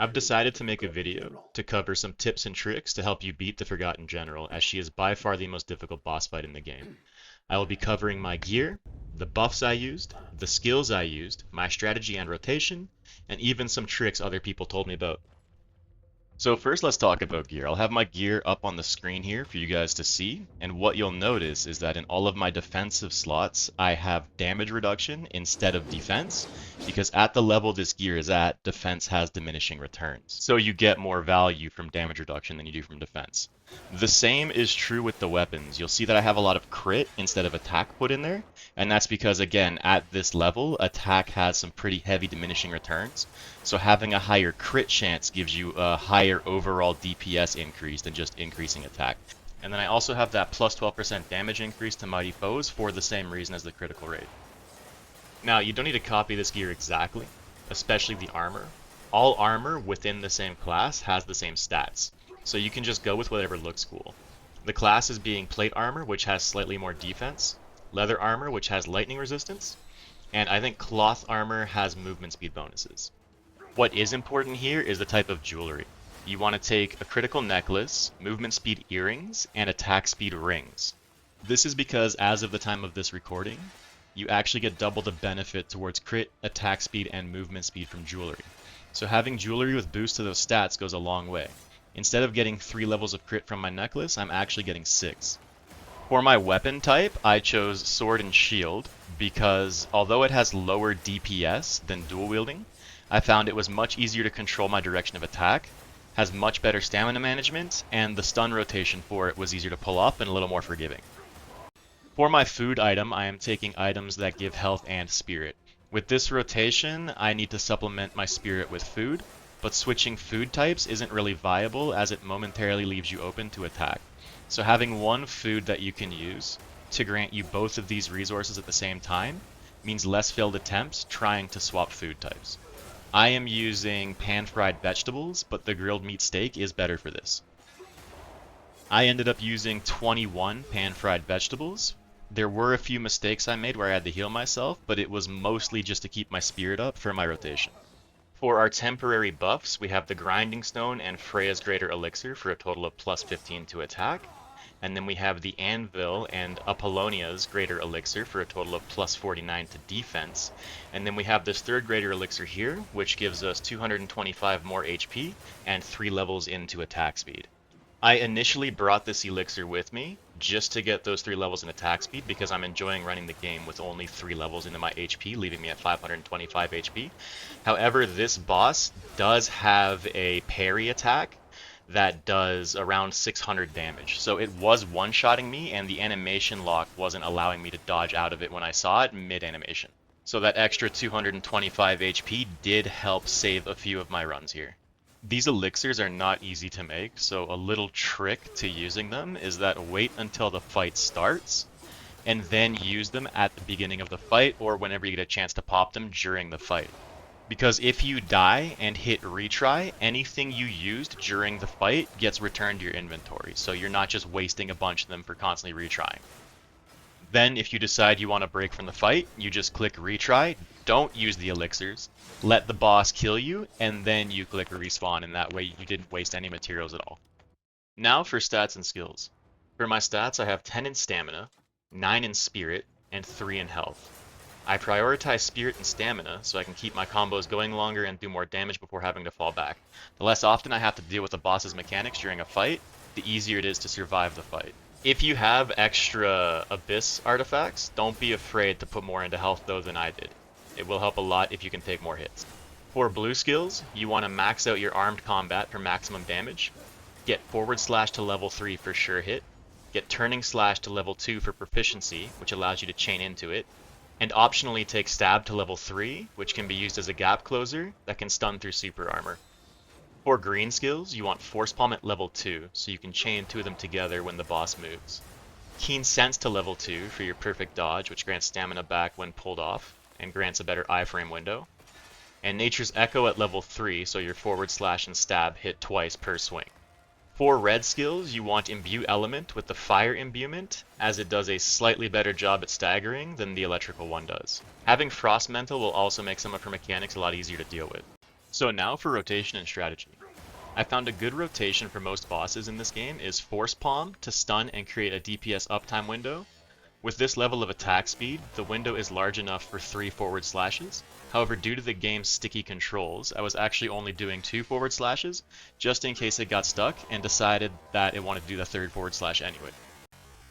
I've decided to make a video to cover some tips and tricks to help you beat the Forgotten General, as she is by far the most difficult boss fight in the game. I will be covering my gear, the buffs I used, the skills I used, my strategy and rotation, and even some tricks other people told me about. So first let's talk about gear. I'll have my gear up on the screen here for you guys to see, and what you'll notice is that in all of my defensive slots, I have damage reduction instead of defense, because at the level this gear is at, defense has diminishing returns. So you get more value from damage reduction than you do from defense. The same is true with the weapons. You'll see that I have a lot of crit instead of attack put in there, and that's because, again, at this level, attack has some pretty heavy diminishing returns, so having a higher crit chance gives you a higher overall DPS increase than just increasing attack. And then I also have that plus 12% damage increase to mighty foes for the same reason as the critical rate. Now, you don't need to copy this gear exactly, especially the armor. All armor within the same class has the same stats, so you can just go with whatever looks cool. The classes being plate armor, which has slightly more defense, leather armor, which has lightning resistance, and I think cloth armor has movement speed bonuses. What is important here is the type of jewelry. You want to take a critical necklace, movement speed earrings, and attack speed rings. This is because as of the time of this recording, you actually get double the benefit towards crit, attack speed, and movement speed from jewelry. So having jewelry with boost to those stats goes a long way. Instead of getting 3 levels of crit from my necklace, I'm actually getting 6. For my weapon type, I chose sword and shield because although it has lower DPS than dual wielding, I found it was much easier to control my direction of attack, has much better stamina management, and the stun rotation for it was easier to pull off and a little more forgiving. For my food item, I am taking items that give health and spirit. With this rotation, I need to supplement my spirit with food, but switching food types isn't really viable as it momentarily leaves you open to attack. So having one food that you can use to grant you both of these resources at the same time means less failed attempts trying to swap food types. I am using pan-fried vegetables, but the grilled meat steak is better for this. I ended up using 21 pan-fried vegetables. There were a few mistakes I made where I had to heal myself, but it was mostly just to keep my spirit up for my rotation. For our temporary buffs, we have the Grinding Stone and Freya's Greater Elixir for a total of plus 15 to attack. And then we have the Anvil and Apollonia's Greater Elixir for a total of plus 49 to defense. And then we have this third Greater Elixir here, which gives us 225 more HP and 3 levels into attack speed. I initially brought this elixir with me just to get those 3 levels in attack speed because I'm enjoying running the game with only 3 levels into my HP, leaving me at 525 HP. However, this boss does have a parry attack that does around 600 damage. So it was one-shotting me, and the animation lock wasn't allowing me to dodge out of it when I saw it mid-animation. So that extra 225 HP did help save a few of my runs here. These elixirs are not easy to make, so a little trick to using them is that wait until the fight starts, and then use them at the beginning of the fight, or whenever you get a chance to pop them during the fight. Because if you die and hit retry, anything you used during the fight gets returned to your inventory, so you're not just wasting a bunch of them for constantly retrying. Then if you decide you want to break from the fight, you just click retry, don't use the elixirs, let the boss kill you, and then you click respawn, and that way you didn't waste any materials at all. Now for stats and skills. For my stats, I have 10 in stamina, 9 in spirit, and 3 in health. I prioritize spirit and stamina so I can keep my combos going longer and do more damage before having to fall back. The less often I have to deal with the boss's mechanics during a fight, the easier it is to survive the fight. If you have extra Abyss artifacts, don't be afraid to put more into health though than I did. It will help a lot if you can take more hits. For blue skills, you want to max out your armed combat for maximum damage, get forward slash to level 3 for sure hit, get turning slash to level 2 for proficiency, which allows you to chain into it, and optionally take stab to level 3, which can be used as a gap closer that can stun through super armor. For green skills, you want Force Palm at level 2, so you can chain 2 of them together when the boss moves. Keen Sense to level 2 for your perfect dodge, which grants stamina back when pulled off, and grants a better iframe window. And Nature's Echo at level 3, so your forward slash and stab hit twice per swing. For red skills, you want Imbue Element with the Fire Imbuement, as it does a slightly better job at staggering than the electrical one does. Having Frost Mental will also make some of her mechanics a lot easier to deal with. So now for rotation and strategy. I found a good rotation for most bosses in this game is Force Palm to stun and create a DPS uptime window. With this level of attack speed, the window is large enough for 3 forward slashes. However, due to the game's sticky controls, I was actually only doing 2 forward slashes, just in case it got stuck, and decided that it wanted to do the 3rd forward slash anyway.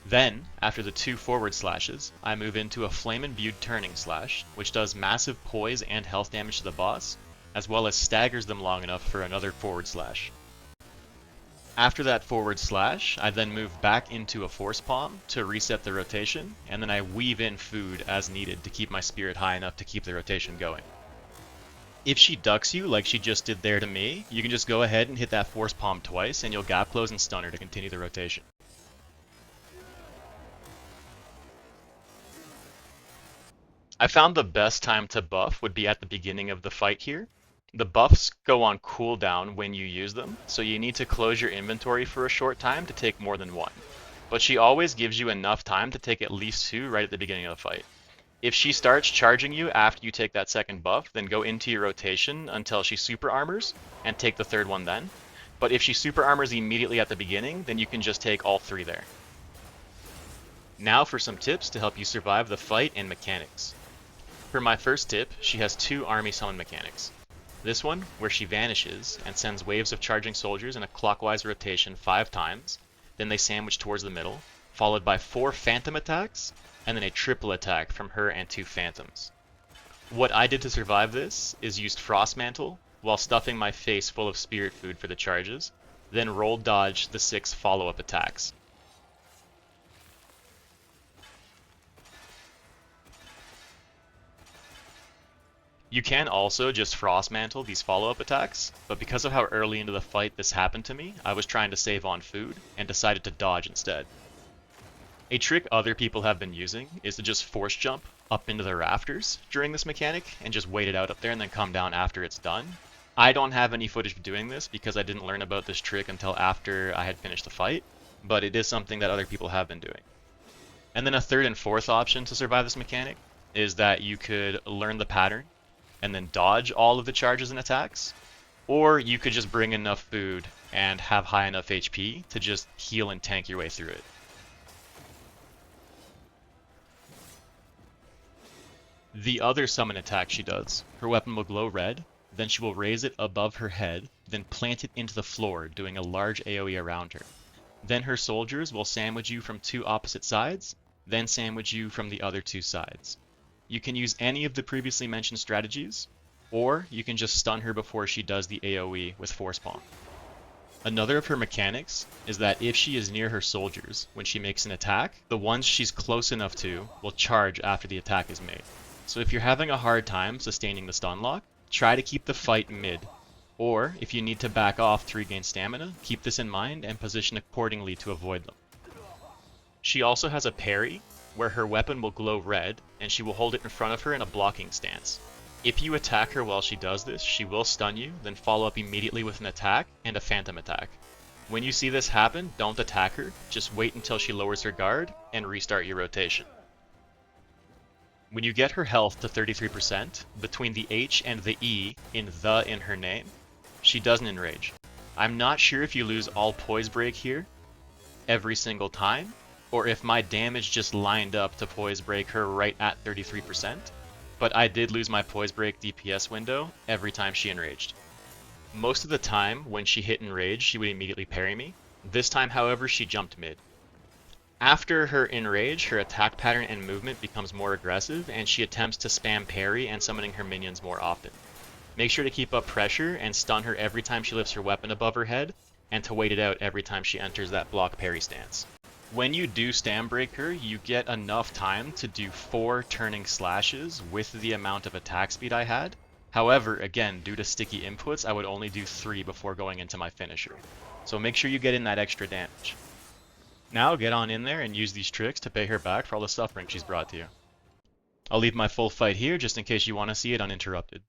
Then, after the 2 forward slashes, I move into a Flame Imbued Turning Slash, which does massive poise and health damage to the boss, as well as staggers them long enough for another forward slash. After that forward slash, I then move back into a Force Palm to reset the rotation, and then I weave in food as needed to keep my spirit high enough to keep the rotation going. If she ducks you like she just did there to me, you can just go ahead and hit that Force Palm twice and you'll gap close and stun her to continue the rotation. I found the best time to buff would be at the beginning of the fight here. The buffs go on cooldown when you use them, so you need to close your inventory for a short time to take more than one. But she always gives you enough time to take at least 2 right at the beginning of the fight. If she starts charging you after you take that second buff, then go into your rotation until she super armors, and take the 3rd one then. But if she super armors immediately at the beginning, then you can just take all 3 there. Now for some tips to help you survive the fight and mechanics. For my first tip, she has 2 army summon mechanics. This one, where she vanishes and sends waves of charging soldiers in a clockwise rotation 5 times, then they sandwich towards the middle, followed by 4 phantom attacks, and then a triple attack from her and 2 phantoms. What I did to survive this is used Frost Mantle, while stuffing my face full of spirit food for the charges, then roll dodge the 6 follow-up attacks. You can also just Frost Mantle these follow-up attacks, but because of how early into the fight this happened to me, I was trying to save on food, and decided to dodge instead. A trick other people have been using is to just force jump up into the rafters during this mechanic, and just wait it out up there and then come down after it's done. I don't have any footage of doing this because I didn't learn about this trick until after I had finished the fight, but it is something that other people have been doing. And then a 3rd and 4th option to survive this mechanic is that you could learn the pattern, and then dodge all of the charges and attacks, or you could just bring enough food and have high enough HP to just heal and tank your way through it. The other summon attack she does, her weapon will glow red, then she will raise it above her head, then plant it into the floor, doing a large AoE around her. Then her soldiers will sandwich you from 2 opposite sides, then sandwich you from the other 2 sides. You can use any of the previously mentioned strategies, or you can just stun her before she does the AoE with Force Palm. Another of her mechanics is that if she is near her soldiers when she makes an attack, the ones she's close enough to will charge after the attack is made. So if you're having a hard time sustaining the stun lock, try to keep the fight mid, or if you need to back off to regain stamina, keep this in mind and position accordingly to avoid them. She also has a parry, where her weapon will glow red, and she will hold it in front of her in a blocking stance. If you attack her while she does this, she will stun you, then follow up immediately with an attack and a phantom attack. When you see this happen, don't attack her, just wait until she lowers her guard, and restart your rotation. When you get her health to 33%, between the H and the E in her name, she does an Enrage. I'm not sure if you lose all Poise Break here every single time, or if my damage just lined up to Poise Break her right at 33%, but I did lose my Poise Break DPS window every time she enraged. Most of the time, when she hit Enrage, she would immediately parry me. This time, however, she jumped mid. After her Enrage, her attack pattern and movement becomes more aggressive, and she attempts to spam parry and summoning her minions more often. Make sure to keep up pressure and stun her every time she lifts her weapon above her head, and to wait it out every time she enters that block parry stance. When you do stand break her, you get enough time to do 4 turning slashes with the amount of attack speed I had. However, again, due to sticky inputs, I would only do 3 before going into my finisher. So make sure you get in that extra damage. Now get on in there and use these tricks to pay her back for all the suffering she's brought to you. I'll leave my full fight here just in case you want to see it uninterrupted.